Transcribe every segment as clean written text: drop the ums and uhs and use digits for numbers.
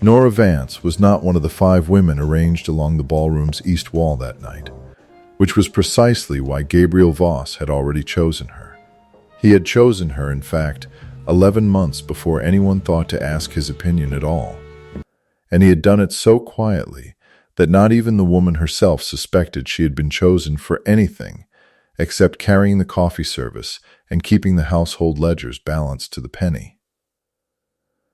Nora Vance was not one of the 5 women arranged along the ballroom's east wall that night, which was precisely why Gabriel Voss had already chosen her. He had chosen her, in fact, 11 months before anyone thought to ask his opinion at all. And he had done it so quietly that not even the woman herself suspected she had been chosen for anything except carrying the coffee service and keeping the household ledgers balanced to the penny.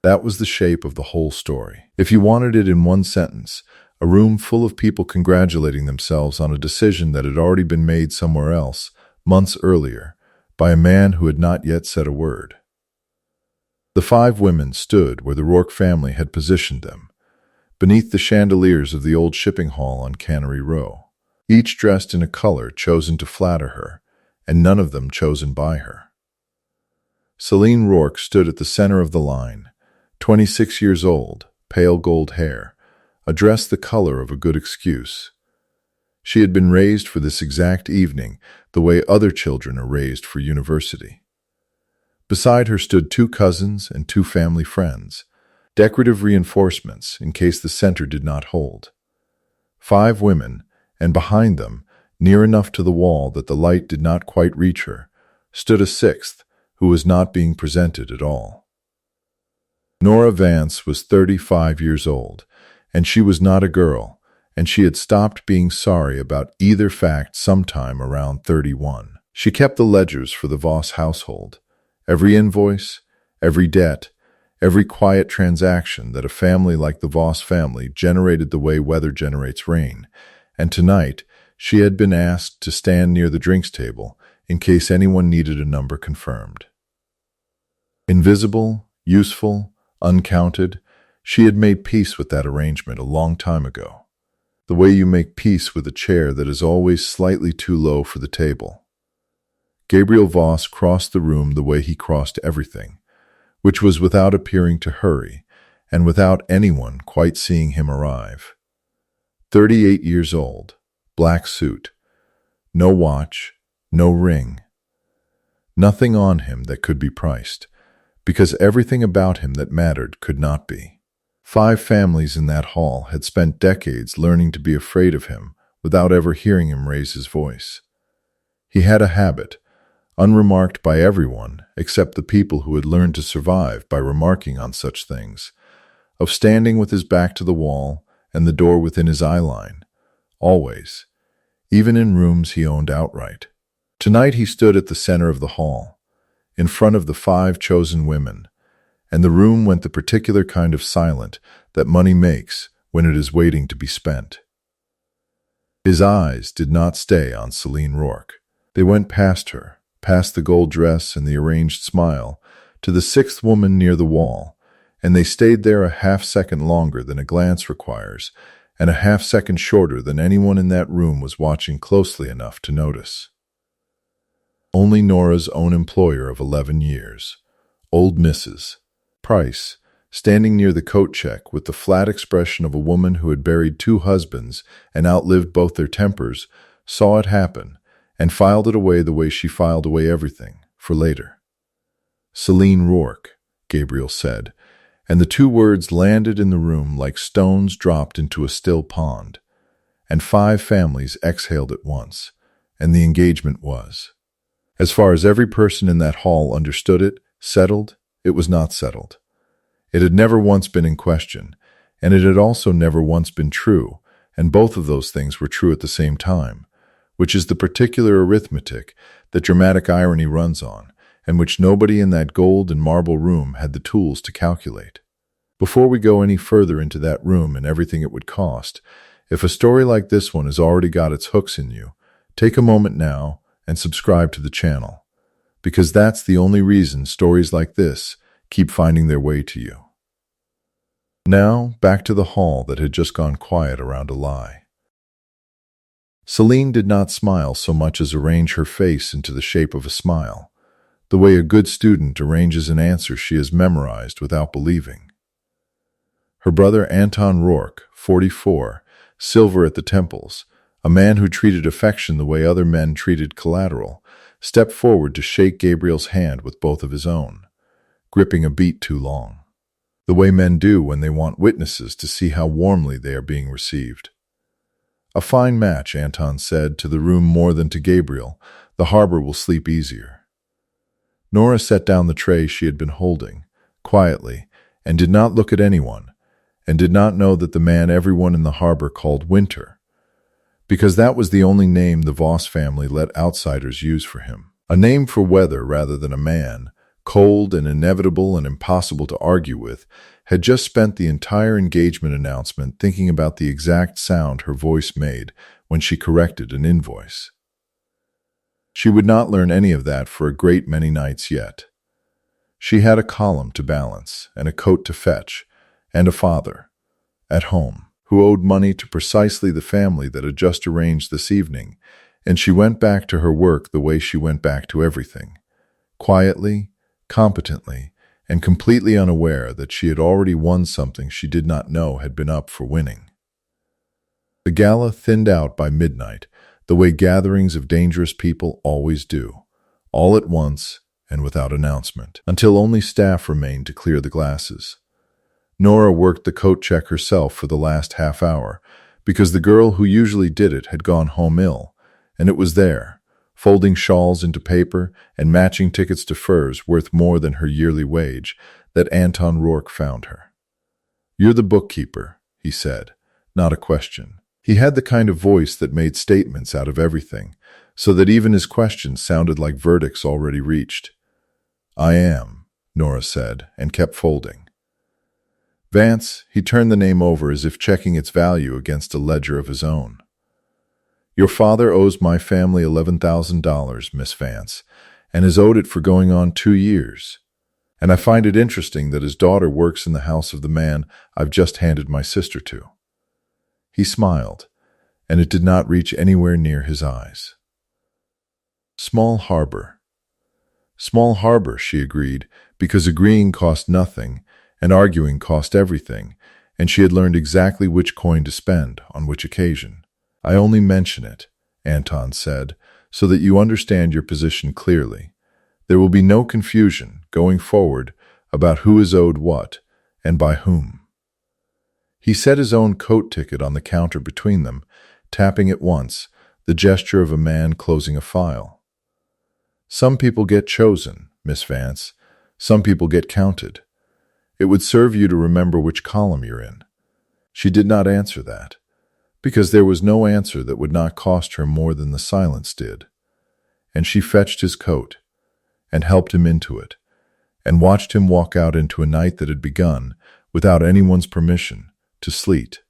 That was the shape of the whole story. If you wanted it in one sentence, a room full of people congratulating themselves on a decision that had already been made somewhere else, months earlier, by a man who had not yet said a word. The 5 women stood where the Rourke family had positioned them, beneath the chandeliers of the old shipping hall on Cannery Row, each dressed in a color chosen to flatter her, and none of them chosen by her. Celine Rourke stood at the center of the line, 26 years old, pale gold hair, a dress the color of a good excuse. She had been raised for this exact evening, the way other children are raised for university. Beside her stood 2 cousins and 2 family friends, decorative reinforcements in case the center did not hold. 5 women, and behind them, near enough to the wall that the light did not quite reach her, stood a 6th, who was not being presented at all. Nora Vance was 35 years old, and she was not a girl, and she had stopped being sorry about either fact sometime around 31. She kept the ledgers for the Voss household, every invoice, every debt, every quiet transaction that a family like the Voss family generated the way weather generates rain, and tonight she had been asked to stand near the drinks table in case anyone needed a number confirmed. Invisible, useful, uncounted, she had made peace with that arrangement a long time ago, the way you make peace with a chair that is always slightly too low for the table. Gabriel Voss crossed the room the way he crossed everything, which was without appearing to hurry, and without anyone quite seeing him arrive. 38 years old, black suit, no watch, no ring. Nothing on him that could be priced, because everything about him that mattered could not be. 5 families in that hall had spent decades learning to be afraid of him without ever hearing him raise his voice. He had a habit, unremarked by everyone except the people who had learned to survive by remarking on such things, of standing with his back to the wall and the door within his eye line, always, even in rooms he owned outright. Tonight he stood at the center of the hall, in front of the 5 chosen women, and the room went the particular kind of silent that money makes when it is waiting to be spent. His eyes did not stay on Celine Rourke. They went past her, past the gold dress and the arranged smile, to the 6th woman near the wall, and they stayed there a half-second longer than a glance requires, and a half-second shorter than anyone in that room was watching closely enough to notice. Only Nora's own employer of 11 years, old Mrs. Price, standing near the coat check with the flat expression of a woman who had buried 2 husbands and outlived both their tempers, saw it happen and filed it away the way she filed away everything, for later. Celine Rourke, Gabriel said, and the 2 words landed in the room like stones dropped into a still pond, and 5 families exhaled at once, and the engagement was. As far as every person in that hall understood it, settled, it was not settled. It had never once been in question, and it had also never once been true, and both of those things were true at the same time, which is the particular arithmetic that dramatic irony runs on, and which nobody in that gold and marble room had the tools to calculate. Before we go any further into that room and everything it would cost, if a story like this one has already got its hooks in you, take a moment now and subscribe to the channel, because that's the only reason stories like this keep finding their way to you. Now, back to the hall that had just gone quiet around a lie. Celine did not smile so much as arrange her face into the shape of a smile, the way a good student arranges an answer she has memorized without believing. Her brother Anton Rourke, 44, silver at the temples, a man who treated affection the way other men treated collateral, stepped forward to shake Gabriel's hand with both of his own, gripping a beat too long. the way men do when they want witnesses to see how warmly they are being received. A fine match, Anton said, to the room more than to Gabriel. The harbor will sleep easier. Nora set down the tray she had been holding, quietly, and did not look at anyone, and did not know that the man everyone in the harbor called Winter, because that was the only name the Voss family let outsiders use for him. A name for weather rather than a man, cold and inevitable and impossible to argue with, had just spent the entire engagement announcement thinking about the exact sound her voice made when she corrected an invoice. She would not learn any of that for a great many nights yet. She had a column to balance, and a coat to fetch, and a father, at home, who owed money to precisely the family that had just arranged this evening, and she went back to her work the way she went back to everything, quietly, competently, and completely unaware that she had already won something she did not know had been up for winning. The gala thinned out by midnight, the way gatherings of dangerous people always do, all at once and without announcement, until only staff remained to clear the glasses. Nora worked the coat check herself for the last half hour, because the girl who usually did it had gone home ill, and it was there, folding shawls into paper and matching tickets to furs worth more than her yearly wage, that Anton Rourke found her. "You're the bookkeeper," he said, not a question. He had the kind of voice that made statements out of everything, so that even his questions sounded like verdicts already reached. "I am," Nora said, and kept folding. "Vance," he turned the name over as if checking its value against a ledger of his own. "Your father owes my family $11,000, Miss Vance, and has owed it for going on 2 years. And I find it interesting that his daughter works in the house of the man I've just handed my sister to." He smiled, and it did not reach anywhere near his eyes. "Small harbor." "Small harbor," she agreed, because agreeing cost nothing, and arguing cost everything, and she had learned exactly which coin to spend on which occasion. "I only mention it," Anton said, "so that you understand your position clearly. There will be no confusion, going forward, about who is owed what, and by whom." He set his own coat ticket on the counter between them, tapping it once, the gesture of a man closing a file. "Some people get chosen, Miss Vance. Some people get counted. It would serve you to remember which column you're in." She did not answer that, because there was no answer that would not cost her more than the silence did. And she fetched his coat, and helped him into it, and watched him walk out into a night that had begun, without anyone's permission, to sleet.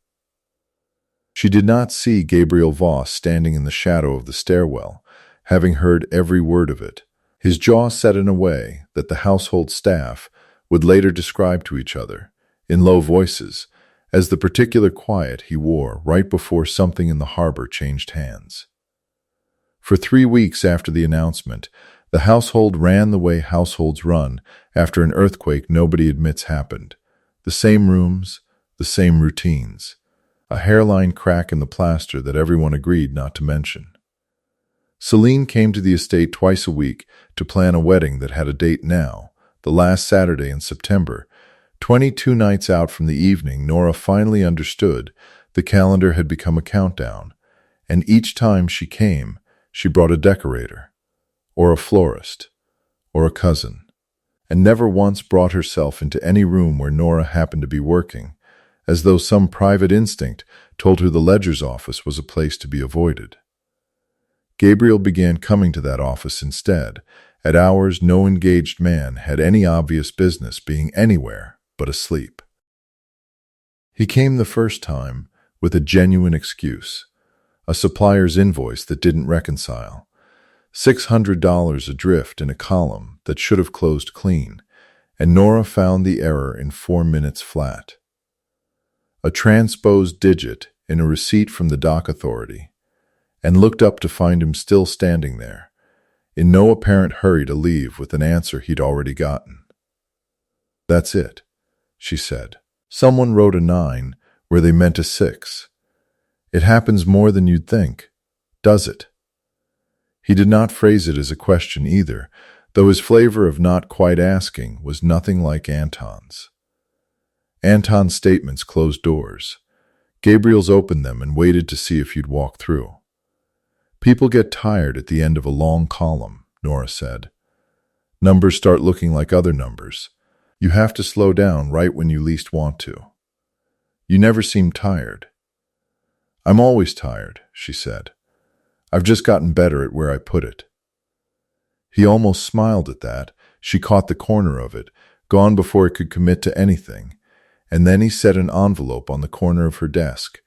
She did not see Gabriel Voss standing in the shadow of the stairwell, having heard every word of it, his jaw set in a way that the household staff would later describe to each other, in low voices, as the particular quiet he wore right before something in the harbor changed hands. For 3 weeks after the announcement, the household ran the way households run after an earthquake nobody admits happened. The same rooms, the same routines, a hairline crack in the plaster that everyone agreed not to mention. Celine came to the estate twice a week to plan a wedding that had a date now, the last Saturday in September. 22 nights out from the evening, Nora finally understood the calendar had become a countdown, and each time she came, she brought a decorator, or a florist, or a cousin, and never once brought herself into any room where Nora happened to be working, as though some private instinct told her the ledger's office was a place to be avoided. Gabriel began coming to that office instead, at hours no engaged man had any obvious business being anywhere but asleep. He came the first time with a genuine excuse, a supplier's invoice that didn't reconcile, $600 adrift in a column that should have closed clean, and Nora found the error in 4 minutes flat. A transposed digit in a receipt from the dock authority, and looked up to find him still standing there, in no apparent hurry to leave with an answer he'd already gotten. "That's it," she said. "Someone wrote a 9 where they meant a 6. It happens more than you'd think, does it?" He did not phrase it as a question either, though his flavor of not quite asking was nothing like Anton's. Anton's statements closed doors. Gabriel's opened them and waited to see if you'd walk through. People get tired at the end of a long column, Nora said. Numbers start looking like other numbers. You have to slow down right when you least want to. You never seem tired. I'm always tired, she said. I've just gotten better at where I put it. He almost smiled at that. She caught the corner of it, gone before it could commit to anything, and then he set an envelope on the corner of her desk,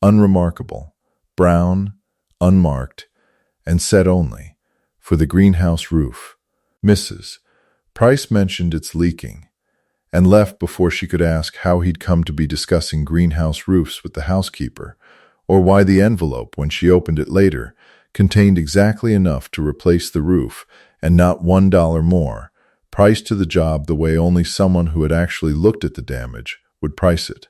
unremarkable, brown, unmarked, and said only, for the greenhouse roof. Mrs. Price mentioned it's leaking, and left before she could ask how he'd come to be discussing greenhouse roofs with the housekeeper, or why the envelope, when she opened it later, contained exactly enough to replace the roof and not $1 more, priced to the job the way only someone who had actually looked at the damage would price it.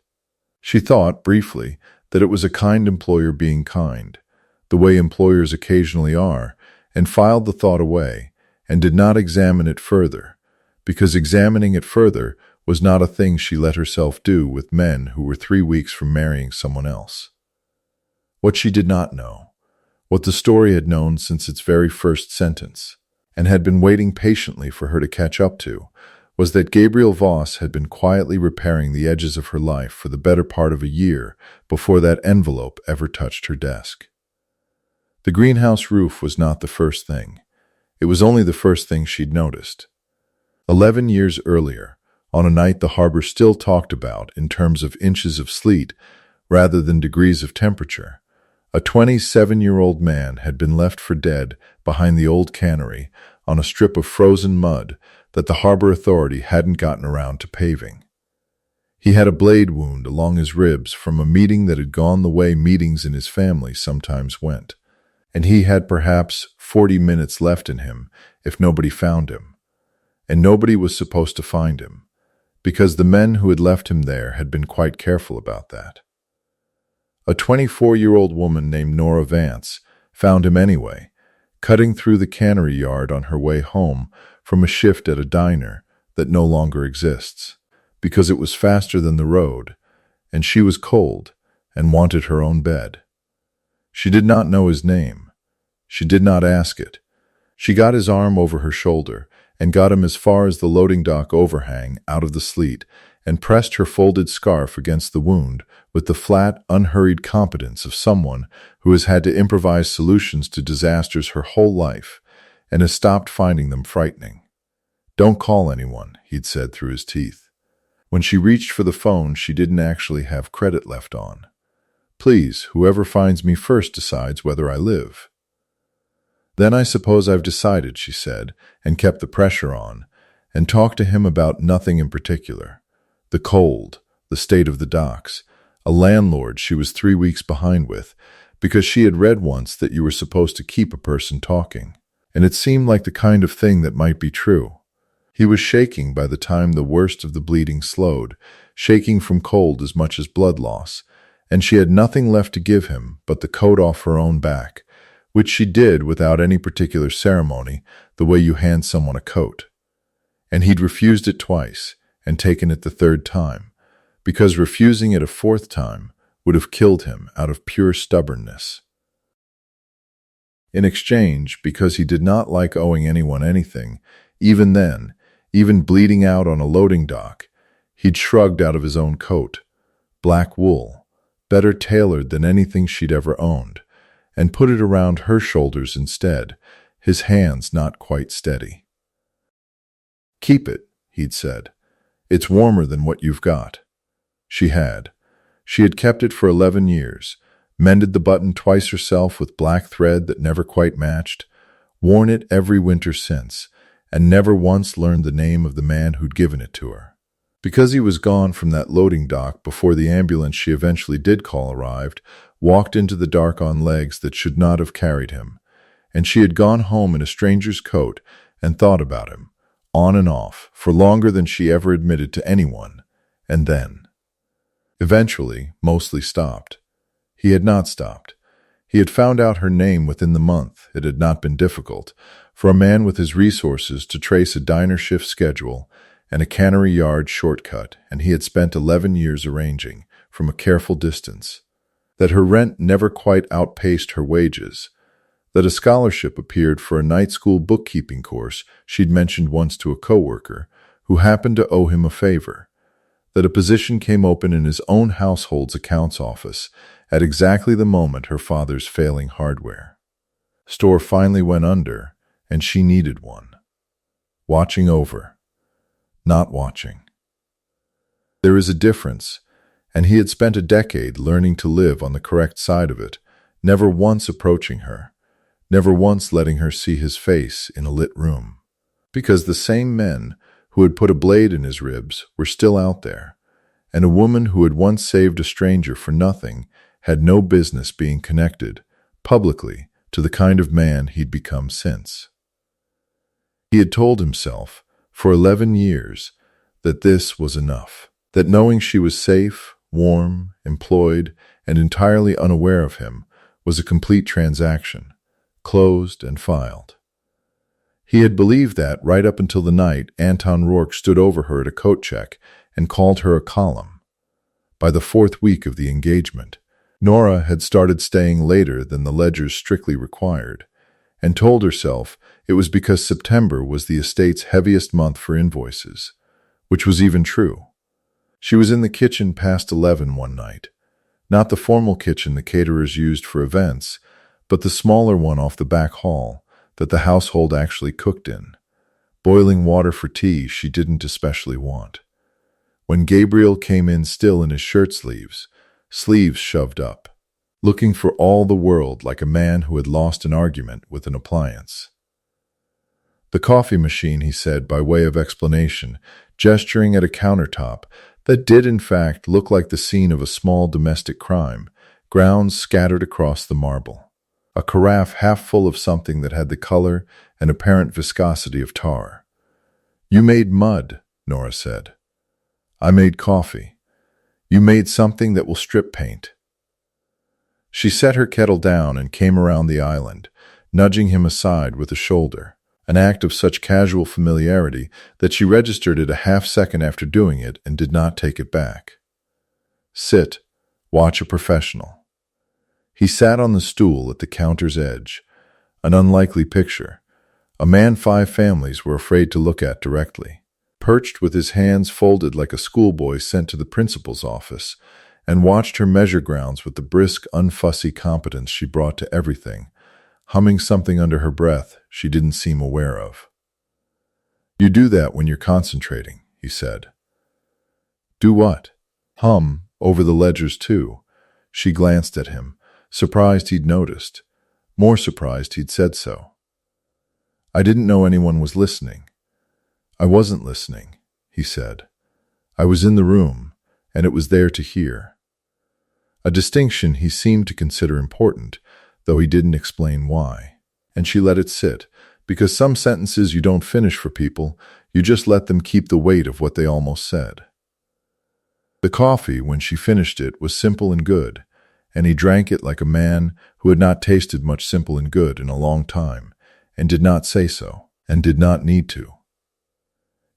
She thought, briefly, that it was a kind employer being kind, the way employers occasionally are, and filed the thought away, and did not examine it further, because examining it further was not a thing she let herself do with men who were 3 weeks from marrying someone else. What she did not know, what the story had known since its very first sentence, and had been waiting patiently for her to catch up to, was that Gabriel Voss had been quietly repairing the edges of her life for the better part of a year before that envelope ever touched her desk. The greenhouse roof was not the first thing. It was only the first thing she'd noticed. 11 years earlier, on a night the harbor still talked about in terms of inches of sleet rather than degrees of temperature, a 27-year-old man had been left for dead behind the old cannery on a strip of frozen mud that the harbor authority hadn't gotten around to paving. He had a blade wound along his ribs from a meeting that had gone the way meetings in his family sometimes went, and he had perhaps 40 minutes left in him if nobody found him. And nobody was supposed to find him, because the men who had left him there had been quite careful about that. A 24-year-old woman named Nora Vance found him anyway, cutting through the cannery yard on her way home from a shift at a diner that no longer exists, because it was faster than the road, and she was cold and wanted her own bed. She did not know his name. She did not ask it. She got his arm over her shoulder and got him as far as the loading dock overhang out of the sleet, and pressed her folded scarf against the wound with the flat, unhurried competence of someone who has had to improvise solutions to disasters her whole life and has stopped finding them frightening. "Don't call anyone," he'd said through his teeth. When she reached for the phone, she didn't actually have credit left on. "Please, whoever finds me first decides whether I live." "Then I suppose I've decided," she said, and kept the pressure on, and talked to him about nothing in particular. The cold, the state of the docks, a landlord she was 3 weeks behind with, because she had read once that you were supposed to keep a person talking, and it seemed like the kind of thing that might be true. He was shaking by the time the worst of the bleeding slowed, shaking from cold as much as blood loss, and she had nothing left to give him but the coat off her own back, which she did without any particular ceremony, the way you hand someone a coat. And he'd refused it twice, and taken it the third time, because refusing it a fourth time would have killed him out of pure stubbornness. In exchange, because he did not like owing anyone anything, even then, even bleeding out on a loading dock, he'd shrugged out of his own coat, black wool, better tailored than anything she'd ever owned, and put it around her shoulders instead, his hands not quite steady. "Keep it," he'd said. "It's warmer than what you've got." She had. She had kept it for 11 years, mended the button twice herself with black thread that never quite matched, worn it every winter since, and never once learned the name of the man who'd given it to her. Because he was gone from that loading dock before the ambulance she eventually did call arrived, walked into the dark on legs that should not have carried him, and she had gone home in a stranger's coat and thought about him, on and off, for longer than she ever admitted to anyone, and then, eventually, mostly stopped. He had not stopped. He had found out her name within the month. It had not been difficult for a man with his resources to trace a diner shift schedule and a cannery yard shortcut, and he had spent 11 years arranging, from a careful distance, that her rent never quite outpaced her wages, that a scholarship appeared for a night school bookkeeping course she'd mentioned once to a coworker who happened to owe him a favor, that a position came open in his own household's accounts office at exactly the moment her father's failing hardware store finally went under, and she needed one. Watching over, not watching. There is a difference, and he had spent a decade learning to live on the correct side of it, never once approaching her, never once letting her see his face in a lit room. Because the same men who had put a blade in his ribs were still out there, and a woman who had once saved a stranger for nothing had no business being connected, publicly, to the kind of man he'd become since. He had told himself, for 11 years, that this was enough, that knowing she was safe, warm, employed, and entirely unaware of him was a complete transaction, closed and filed. He had believed that right up until the night Anton Rourke stood over her at a coat check and called her a column. By the 4th week of the engagement, Nora had started staying later than the ledgers strictly required, and told herself it was because September was the estate's heaviest month for invoices, which was even true. She was in the kitchen past 11 one night, not the formal kitchen the caterers used for events, but the smaller one off the back hall that the household actually cooked in, boiling water for tea she didn't especially want. When Gabriel came in still in his shirt sleeves shoved up, looking for all the world like a man who had lost an argument with an appliance. The coffee machine, he said by way of explanation, gesturing at a countertop that did in fact look like the scene of a small domestic crime, grounds scattered across the marble. A carafe half full of something that had the color and apparent viscosity of tar. "You made mud," Nora said. "I made coffee. You made something that will strip paint." She set her kettle down and came around the island, nudging him aside with a shoulder, an act of such casual familiarity that she registered it a half-second after doing it and did not take it back. "Sit. Watch a professional." He sat on the stool at the counter's edge, an unlikely picture, a man 5 families were afraid to look at directly. Perched with his hands folded like a schoolboy sent to the principal's office, and watched her measure grounds with the brisk, unfussy competence she brought to everything, humming something under her breath she didn't seem aware of. "You do that when you're concentrating," he said. "Do what?" "Hum, over the ledgers too." She glanced at him, surprised he'd noticed, more surprised he'd said so. "I didn't know anyone was listening." "I wasn't listening," he said. "I was in the room, and it was there to hear." A distinction he seemed to consider important, though he didn't explain why. And she let it sit, because some sentences you don't finish for people, you just let them keep the weight of what they almost said. The coffee, when she finished it, was simple and good, and he drank it like a man who had not tasted much simple and good in a long time, and did not say so, and did not need to.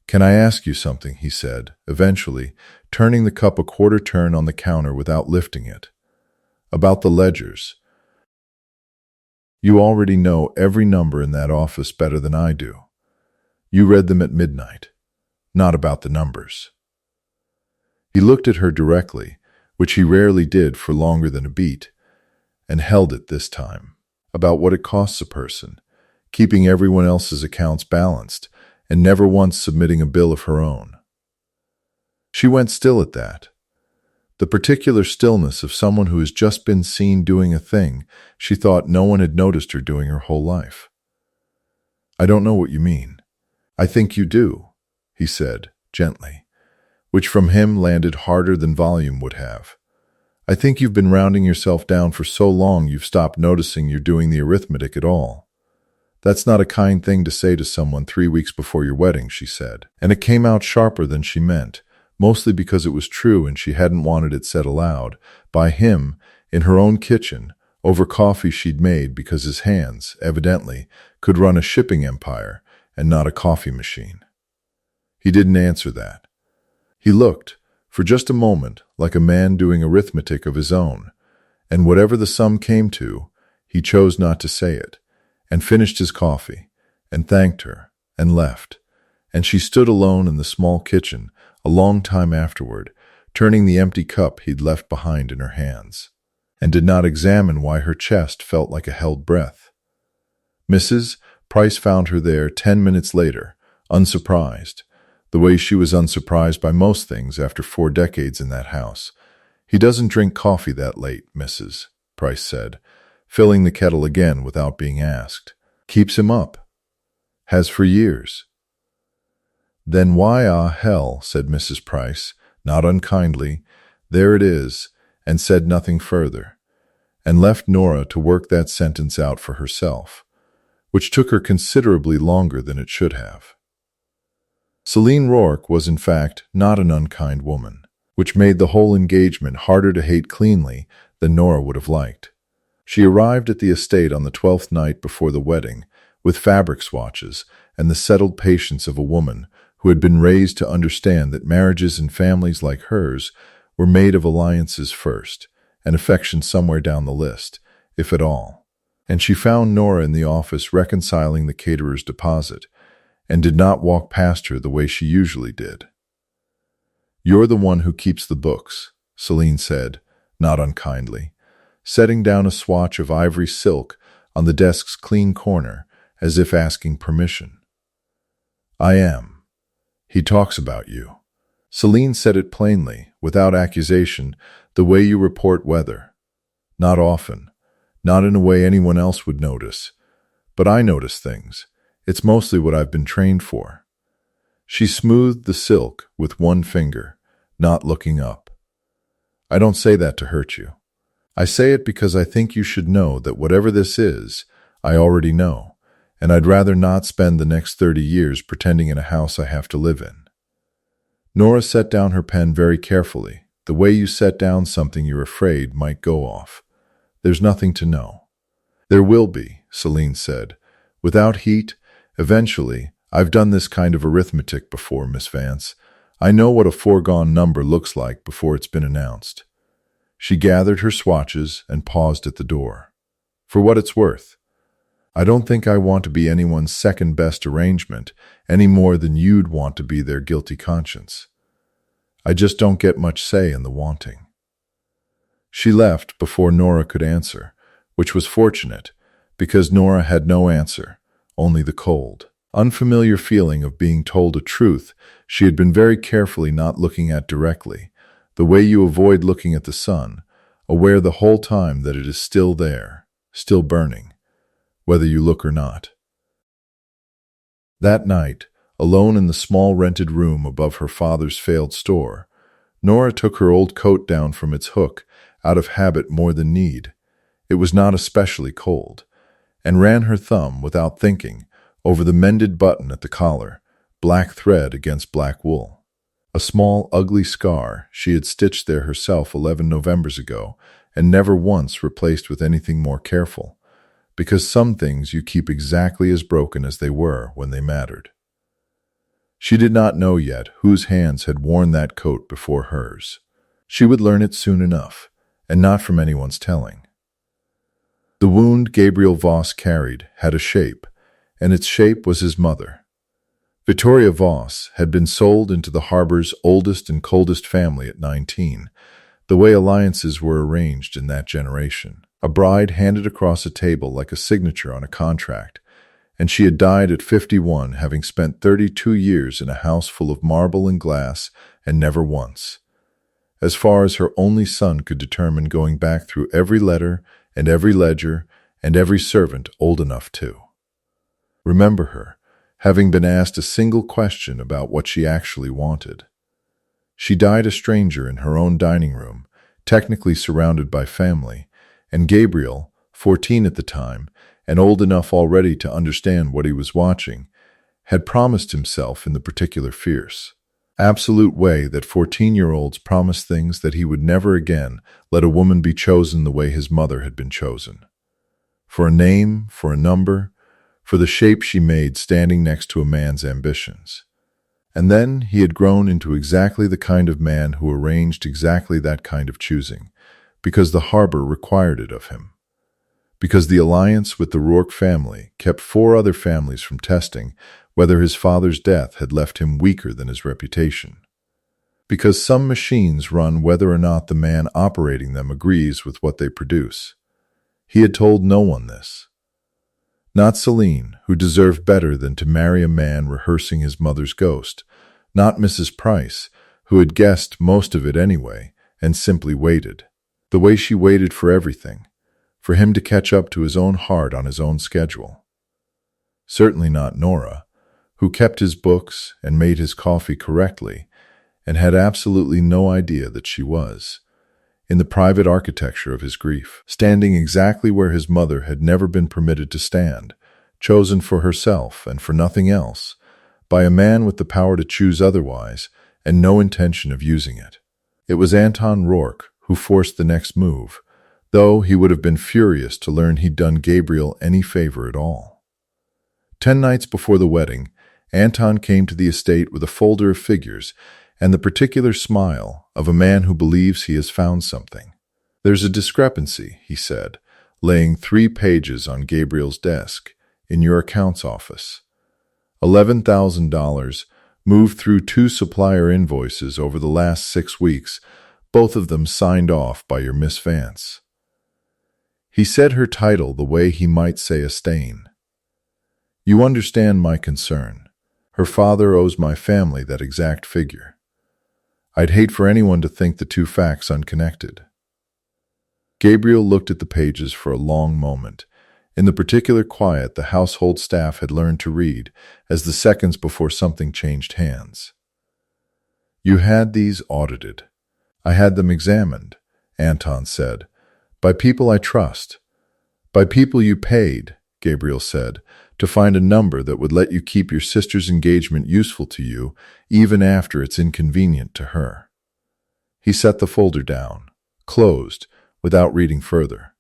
"Can I ask you something?" he said, eventually, turning the cup a quarter turn on the counter without lifting it. "About the ledgers. You already know every number in that office better than I do. You read them at midnight. Not about the numbers." He looked at her directly, which he rarely did for longer than a beat, and held it this time. About what it costs a person, keeping everyone else's accounts balanced, and never once submitting a bill of her own. She went still at that. The particular stillness of someone who has just been seen doing a thing she thought no one had noticed her doing her whole life. "I don't know what you mean." "I think you do," he said, gently, which from him landed harder than volume would have. "I think you've been rounding yourself down for so long you've stopped noticing you're doing the arithmetic at all. That's not a kind thing to say to someone 3 weeks before your wedding," she said. And it came out sharper than she meant, mostly because it was true and she hadn't wanted it said aloud, by him, in her own kitchen, over coffee she'd made because his hands, evidently, could run a shipping empire and not a coffee machine. He didn't answer that. He looked, for just a moment, like a man doing arithmetic of his own, and whatever the sum came to, he chose not to say it, and finished his coffee, and thanked her, and left, and she stood alone in the small kitchen a long time afterward, turning the empty cup he'd left behind in her hands, and did not examine why her chest felt like a held breath. Mrs. Price found her there 10 minutes later, unsurprised, the way she was unsurprised by most things after 4 decades in that house. "He doesn't drink coffee that late," Mrs. Price said, filling the kettle again without being asked. "Keeps him up. Has for years." "Then why hell," said Mrs. Price, not unkindly, "there it is," and said nothing further, and left Nora to work that sentence out for herself, which took her considerably longer than it should have. Celine Rourke was in fact not an unkind woman, which made the whole engagement harder to hate cleanly than Nora would have liked. She arrived at the estate on the 12th night before the wedding, with fabric swatches and the settled patience of a woman who had been raised to understand that marriages in families like hers were made of alliances first, and affection somewhere down the list, if at all. And she found Nora in the office reconciling the caterer's deposit, and did not walk past her the way she usually did. "You're the one who keeps the books," Celine said, not unkindly, setting down a swatch of ivory silk on the desk's clean corner, as if asking permission. "I am. He talks about you." Celine said it plainly, without accusation, the way you report weather. "Not often, not in a way anyone else would notice. But I notice things. It's mostly what I've been trained for." She smoothed the silk with one finger, not looking up. "I don't say that to hurt you. I say it because I think you should know that whatever this is, I already know, and I'd rather not spend the next 30 years pretending in a house I have to live in." Nora set down her pen very carefully, the way you set down something you're afraid might go off. "There's nothing to know." "There will be," Celine said. "Without heat, eventually. I've done this kind of arithmetic before, Miss Vance. I know what a foregone number looks like before it's been announced." She gathered her swatches and paused at the door. "For what it's worth, I don't think I want to be anyone's second-best arrangement any more than you'd want to be their guilty conscience. I just don't get much say in the wanting." She left before Nora could answer, which was fortunate, because Nora had no answer, only the cold, unfamiliar feeling of being told a truth she had been very carefully not looking at directly, the way you avoid looking at the sun, aware the whole time that it is still there, still burning, whether you look or not. That night, alone in the small rented room above her father's failed store, Nora took her old coat down from its hook, out of habit more than need. It was not especially cold, and ran her thumb, without thinking, over the mended button at the collar, black thread against black wool. A small, ugly scar she had stitched there herself 11 Novembers ago, and never once replaced with anything more careful, because some things you keep exactly as broken as they were when they mattered. She did not know yet whose hands had worn that coat before hers. She would learn it soon enough, and not from anyone's telling. The wound Gabriel Voss carried had a shape, and its shape was his mother. Vittoria Voss had been sold into the harbor's oldest and coldest family at 19, the way alliances were arranged in that generation. A bride handed across a table like a signature on a contract, and she had died at 51, having spent 32 years in a house full of marble and glass, and never once, as far as her only son could determine, going back through every letter and every ledger and every servant old enough to remember her, having been asked a single question about what she actually wanted. She died a stranger in her own dining room, technically surrounded by family, and Gabriel, 14 at the time, and old enough already to understand what he was watching, had promised himself in the particular fierce, absolute way that 14-year-olds promise things that he would never again let a woman be chosen the way his mother had been chosen. For a name, for a number, for the shape she made standing next to a man's ambitions. And then he had grown into exactly the kind of man who arranged exactly that kind of choosing, because the harbor required it of him. Because the alliance with the Rourke family kept 4 other families from testing whether his father's death had left him weaker than his reputation. Because some machines run whether or not the man operating them agrees with what they produce. He had told no one this. Not Celine, who deserved better than to marry a man rehearsing his mother's ghost. Not Mrs. Price, who had guessed most of it anyway and simply waited. The way she waited for everything, for him to catch up to his own heart on his own schedule. Certainly not Nora, who kept his books and made his coffee correctly and had absolutely no idea that she was, in the private architecture of his grief, standing exactly where his mother had never been permitted to stand, chosen for herself and for nothing else, by a man with the power to choose otherwise and no intention of using it. It was Anton Rourke who forced the next move, though he would have been furious to learn he'd done Gabriel any favor at all. 10 nights before the wedding, Anton came to the estate with a folder of figures and the particular smile of a man who believes he has found something. "There's a discrepancy," he said, laying 3 pages on Gabriel's desk, "in your accounts office. $11,000 moved through 2 supplier invoices over the last 6 weeks, both of them signed off by your Miss Vance." He said her title the way he might say a stain. "You understand my concern. Her father owes my family that exact figure. I'd hate for anyone to think the 2 facts unconnected." Gabriel looked at the pages for a long moment, in the particular quiet the household staff had learned to read as the seconds before something changed hands. "You had these audited." "I had them examined," Anton said, "by people I trust." "By people you paid," Gabriel said, "to find a number that would let you keep your sister's engagement useful to you even after it's inconvenient to her." He set the folder down, closed, without reading further.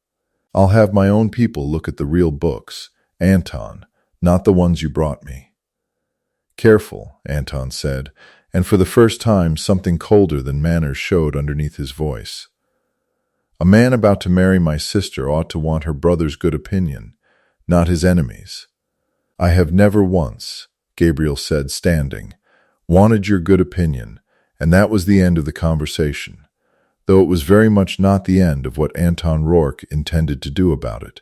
"I'll have my own people look at the real books, Anton, not the ones you brought me." "Careful," Anton said, and for the first time something colder than manners showed underneath his voice. "A man about to marry my sister ought to want her brother's good opinion, not his enemy's." "I have never once," Gabriel said, standing, "wanted your good opinion, and that was the end of the conversation, though it was very much not the end of what Anton Rourke intended to do about it."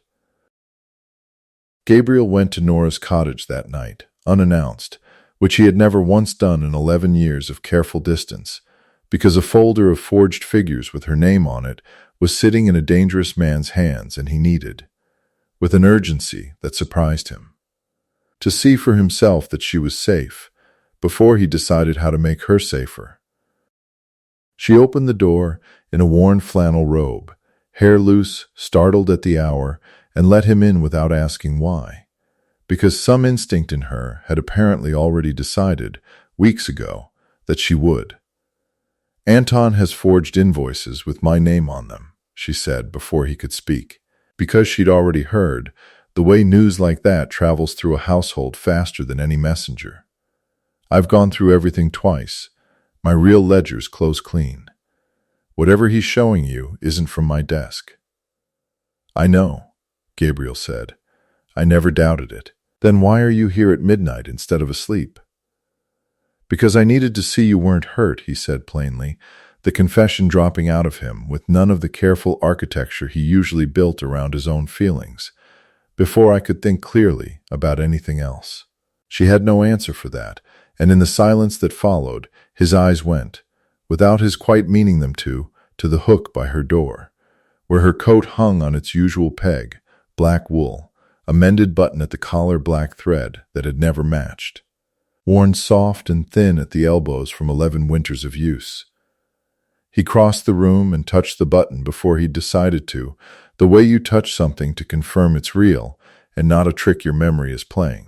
Gabriel went to Nora's cottage that night, unannounced, which he had never once done in 11 years of careful distance, because a folder of forged figures with her name on it was sitting in a dangerous man's hands, and he needed, with an urgency that surprised him, to see for himself that she was safe, before he decided how to make her safer. She opened the door in a worn flannel robe, hair loose, startled at the hour, and let him in without asking why, because some instinct in her had apparently already decided, weeks ago, that she would. "Anton has forged invoices with my name on them," she said before he could speak, because she'd already heard the way news like that travels through a household faster than any messenger. "I've gone through everything twice. My real ledger's close clean. Whatever he's showing you isn't from my desk." "I know," Gabriel said. "I never doubted it. Then why are you here at midnight instead of asleep?" "Because I needed to see you weren't hurt," he said plainly, the confession dropping out of him with none of the careful architecture he usually built around his own feelings, "before I could think clearly about anything else." She had no answer for that, and in the silence that followed, his eyes went, without his quite meaning them to the hook by her door, where her coat hung on its usual peg, black wool, a mended button at the collar, black thread that had never matched, worn soft and thin at the elbows from 11 winters of use. He crossed the room and touched the button before he decided to, the way you touch something to confirm it's real and not a trick your memory is playing.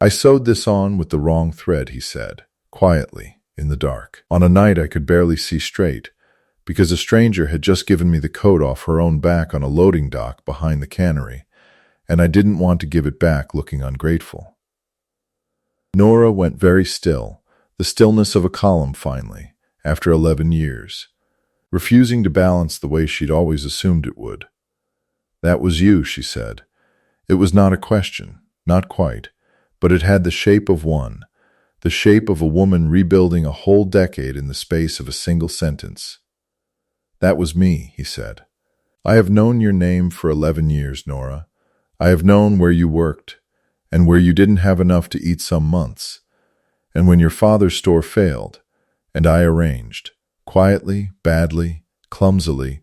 "I sewed this on with the wrong thread," he said, quietly, in the dark, "on a night I could barely see straight, because a stranger had just given me the coat off her own back on a loading dock behind the cannery, and I didn't want to give it back looking ungrateful." Nora went very still, the stillness of a column finally, after 11 years, refusing to balance the way she'd always assumed it would. "That was you," she said. It was not a question, not quite, but it had the shape of one, the shape of a woman rebuilding a whole decade in the space of a single sentence. "That was me," he said. "I have known your name for 11 years, Nora. I have known where you worked, and where you didn't have enough to eat some months, and when your father's store failed, and I arranged, quietly, badly, clumsily,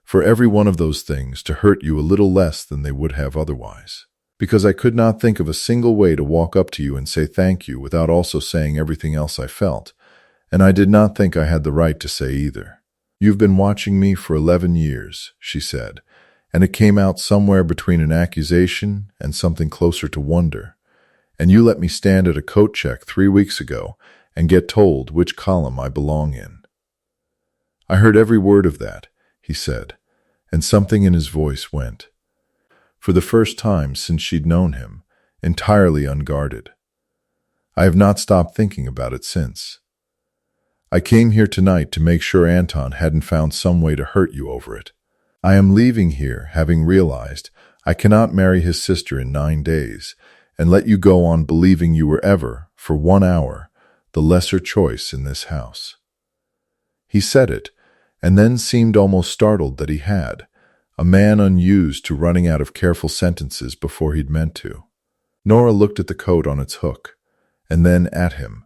for every one of those things to hurt you a little less than they would have otherwise. Because I could not think of a single way to walk up to you and say thank you without also saying everything else I felt, and I did not think I had the right to say either. You've been watching me for 11 years, she said, and it came out somewhere between an accusation and something closer to wonder. And you let me stand at a coat check 3 weeks ago and get told which column I belong in." "I heard every word of that," he said, and something in his voice went. For the first time since she'd known him, entirely unguarded. "I have not stopped thinking about it since. I came here tonight to make sure Anton hadn't found some way to hurt you over it. I am leaving here having realized I cannot marry his sister in 9 days and let you go on believing you were ever, for 1 hour, the lesser choice in this house." He said it, and then seemed almost startled that he had, a man unused to running out of careful sentences before he'd meant to. Nora looked at the coat on its hook, and then at him,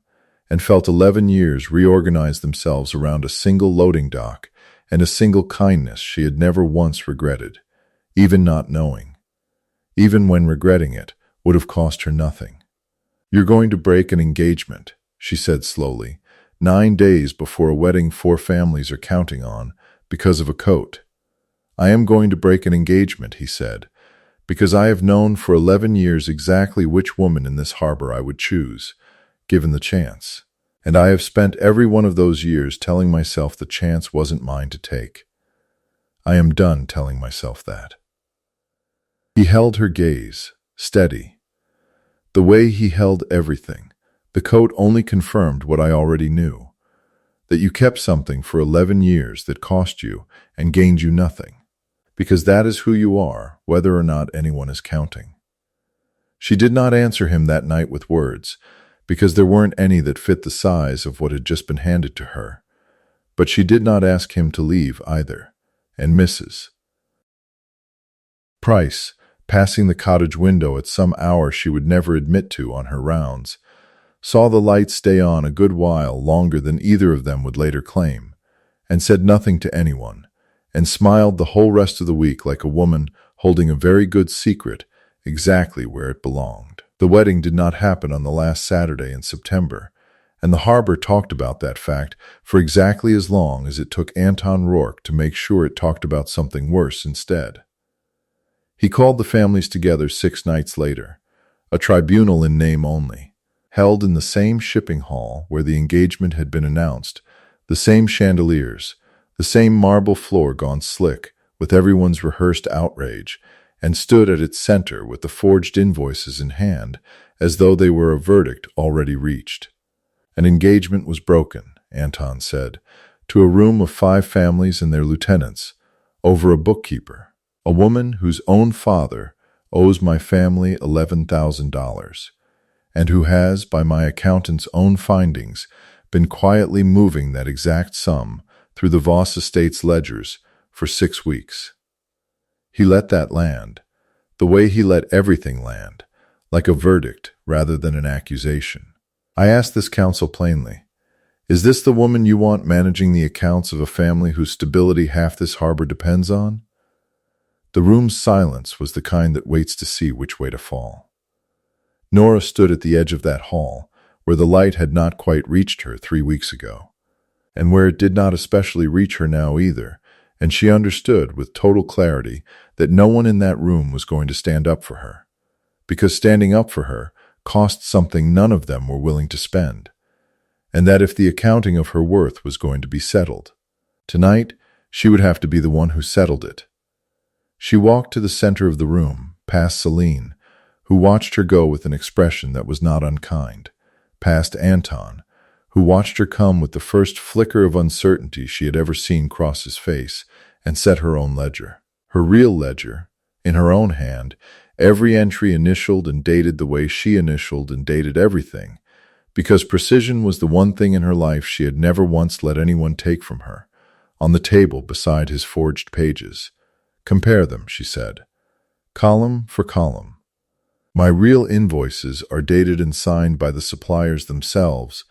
and felt 11 years reorganize themselves around a single loading dock and a single kindness she had never once regretted, even not knowing. Even when regretting it would have cost her nothing. "You're going to break an engagement," she said slowly, 9 days before a wedding 4 families are counting on, because of a coat. "I am going to break an engagement," he said, "because I have known for 11 years exactly which woman in this harbor I would choose, given the chance. And I have spent every one of those years telling myself the chance wasn't mine to take. I am done telling myself that." He held her gaze, steady. The way he held everything, the coat only confirmed what I already knew, that you kept something for 11 years that cost you and gained you nothing, because that is who you are, whether or not anyone is counting. She did not answer him that night with words, because there weren't any that fit the size of what had just been handed to her. But she did not ask him to leave either, and Mrs. Price, passing the cottage window at some hour she would never admit to on her rounds, saw the light stay on a good while longer than either of them would later claim, and said nothing to anyone, and smiled the whole rest of the week like a woman holding a very good secret exactly where it belonged. The wedding did not happen on the last Saturday in September, and the harbor talked about that fact for exactly as long as it took Anton Rourke to make sure it talked about something worse instead. He called the families together 6 nights later, a tribunal in name only, held in the same shipping hall where the engagement had been announced, the same chandeliers, the same marble floor gone slick with everyone's rehearsed outrage, and stood at its center with the forged invoices in hand, as though they were a verdict already reached. An engagement was broken, Anton said, to a room of 5 families and their lieutenants, over a bookkeeper, a woman whose own father owes my family $11,000, and who has, by my accountant's own findings, been quietly moving that exact sum through the Voss estate's ledgers for 6 weeks. He let that land, the way he let everything land, like a verdict rather than an accusation. I asked this counsel plainly, "Is this the woman you want managing the accounts of a family whose stability half this harbor depends on?" The room's silence was the kind that waits to see which way to fall. Nora stood at the edge of that hall, where the light had not quite reached her 3 weeks ago, and where it did not especially reach her now either, and she understood with total clarity that no one in that room was going to stand up for her, because standing up for her cost something none of them were willing to spend, and that if the accounting of her worth was going to be settled, tonight she would have to be the one who settled it. She walked to the center of the room, past Celine, who watched her go with an expression that was not unkind, past Anton, who watched her come with the first flicker of uncertainty she had ever seen cross his face, and set her own ledger. Her real ledger, in her own hand, every entry initialed and dated the way she initialed and dated everything, because precision was the one thing in her life she had never once let anyone take from her. On the table beside his forged pages. "Compare them," she said, "column for column. My real invoices are dated and signed by the suppliers themselves.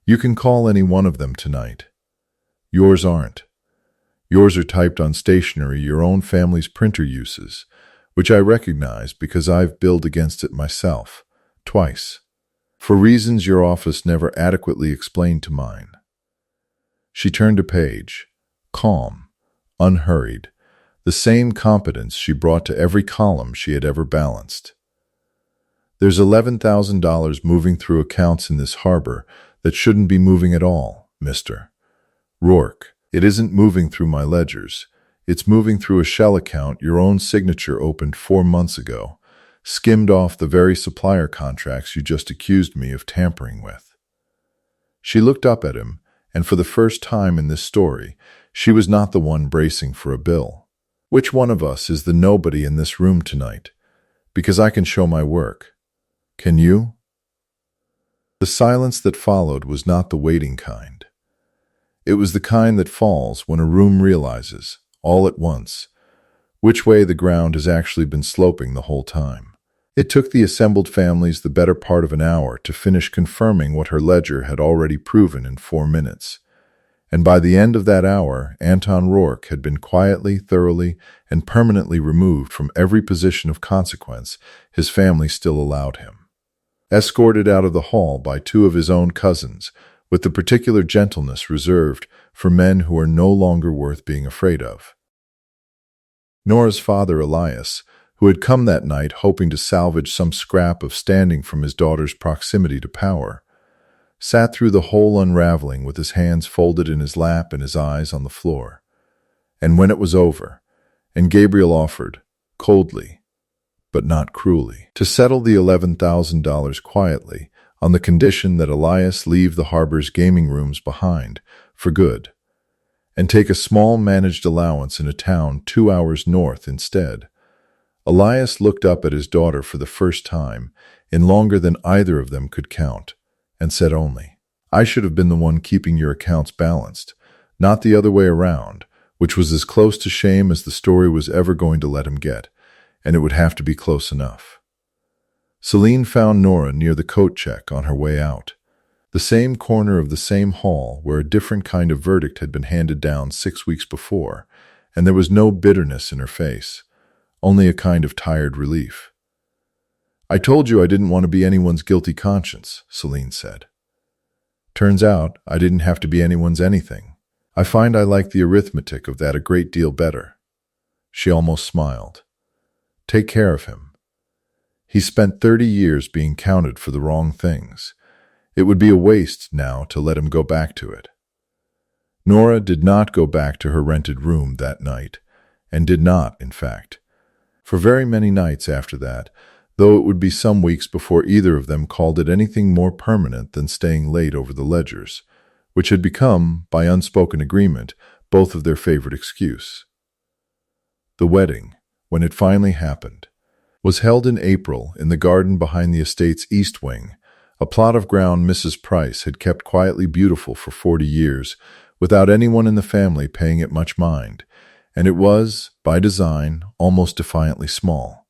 You can call any one of them tonight. Yours aren't. Yours are typed on stationery your own family's printer uses, which I recognize because I've billed against it myself, twice, for reasons your office never adequately explained to mine." She turned a page, calm, unhurried, the same competence she brought to every column she had ever balanced. "There's $11,000 moving through accounts in this harbor that shouldn't be moving at all, Mr. Rourke. It isn't moving through my ledgers. It's moving through a shell account your own signature opened 4 months ago, skimmed off the very supplier contracts you just accused me of tampering with." She looked up at him, and for the first time in this story, she was not the one bracing for a bill. "Which one of us is the nobody in this room tonight? Because I can show my work. Can you?" The silence that followed was not the waiting kind. It was the kind that falls when a room realizes, all at once, which way the ground has actually been sloping the whole time. It took the assembled families the better part of an hour to finish confirming what her ledger had already proven in 4 minutes. And by the end of that hour, Anton Rourke had been quietly, thoroughly, and permanently removed from every position of consequence his family still allowed him. Escorted out of the hall by 2 of his own cousins, with the particular gentleness reserved for men who are no longer worth being afraid of. Nora's father, Elias, who had come that night hoping to salvage some scrap of standing from his daughter's proximity to power, sat through the whole unraveling with his hands folded in his lap and his eyes on the floor. And when it was over, and Gabriel offered, coldly, but not cruelly, to settle the $11,000 quietly on the condition that Elias leave the harbor's gaming rooms behind, for good, and take a small managed allowance in a town 2 hours north instead, Elias looked up at his daughter for the first time in longer than either of them could count, and said only, "I should have been the one keeping your accounts balanced, not the other way around," which was as close to shame as the story was ever going to let him get, and it would have to be close enough. Celine found Nora near the coat check on her way out, the same corner of the same hall where a different kind of verdict had been handed down 6 weeks before, and there was no bitterness in her face, only a kind of tired relief. "I told you I didn't want to be anyone's guilty conscience," Celine said. "Turns out I didn't have to be anyone's anything. I find I like the arithmetic of that a great deal better." She almost smiled. "Take care of him. He spent 30 years being counted for the wrong things. It would be a waste now to let him go back to it." Nora did not go back to her rented room that night, and did not, in fact, for very many nights after that, though it would be some weeks before either of them called it anything more permanent than staying late over the ledgers, which had become, by unspoken agreement, both of their favorite excuse. The wedding, when it finally happened, was held in April in the garden behind the estate's east wing, a plot of ground Mrs. Price had kept quietly beautiful for 40 years, without anyone in the family paying it much mind, and it was, by design, almost defiantly small.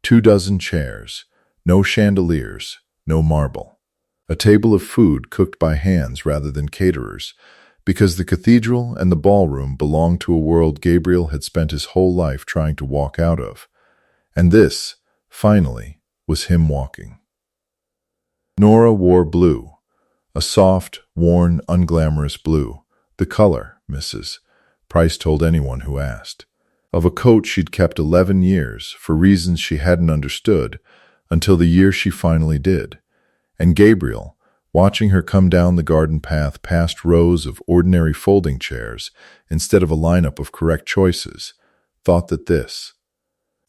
24 chairs, no chandeliers, no marble. A table of food cooked by hands rather than caterers, because the cathedral and the ballroom belonged to a world Gabriel had spent his whole life trying to walk out of. And this, finally, was him walking. Nora wore blue, a soft, worn, unglamorous blue, the color, Mrs. Price told anyone who asked, of a coat she'd kept 11 years for reasons she hadn't understood until the year she finally did. And Gabriel, watching her come down the garden path past rows of ordinary folding chairs instead of a lineup of correct choices, thought that this,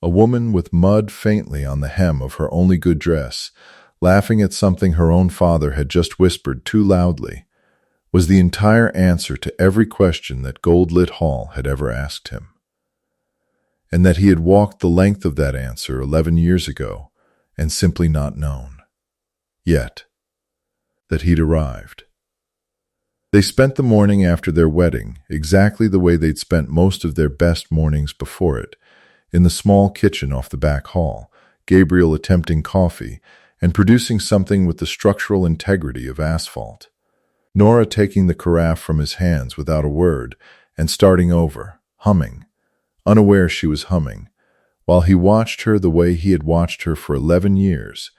a woman with mud faintly on the hem of her only good dress, laughing at something her own father had just whispered too loudly, was the entire answer to every question that Gold-lit hall had ever asked him. And that he had walked the length of that answer 11 years ago and simply not known. Yet, that he'd arrived. They spent the morning after their wedding exactly the way they'd spent most of their best mornings before it, in the small kitchen off the back hall, Gabriel attempting coffee and producing something with the structural integrity of asphalt. Nora taking the carafe from his hands without a word and starting over, humming, unaware she was humming, while he watched her the way he had watched her for 11 years,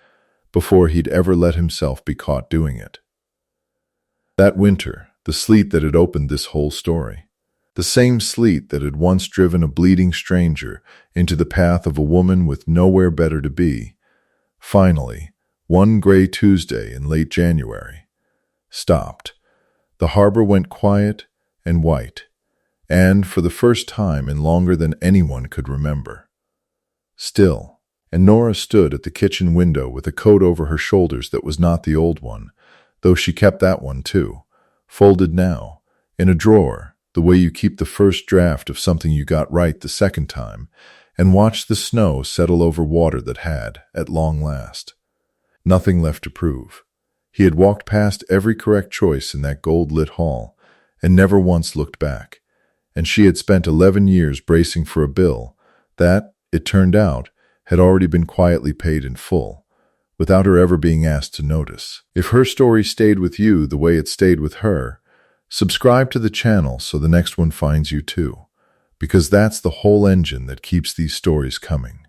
before he'd ever let himself be caught doing it. That winter, the sleet that had opened this whole story. The same sleet that had once driven a bleeding stranger into the path of a woman with nowhere better to be. Finally, one gray Tuesday in late January, stopped. The harbor went quiet and white, and for the first time in longer than anyone could remember. Still, and Nora stood at the kitchen window with a coat over her shoulders that was not the old one, though she kept that one too, folded now, in a drawer, the way you keep the first draft of something you got right the second time, and watched the snow settle over water that had, at long last, nothing left to prove. He had walked past every correct choice in that gold-lit hall, and never once looked back, and she had spent 11 years bracing for a bill that, it turned out, had already been quietly paid in full, without her ever being asked to notice. If her story stayed with you the way it stayed with her, subscribe to the channel so the next one finds you too, because that's the whole engine that keeps these stories coming.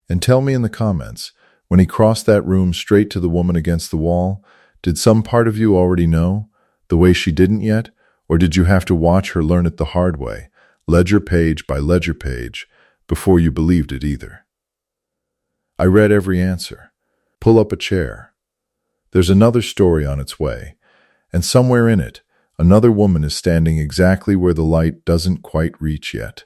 And tell me in the comments, when he crossed that room straight to the woman against the wall, did some part of you already know, the way she didn't yet, or did you have to watch her learn it the hard way, ledger page by ledger page, before you believed it either? I read every answer. Pull up a chair. There's another story on its way, and somewhere in it, another woman is standing exactly where the light doesn't quite reach yet.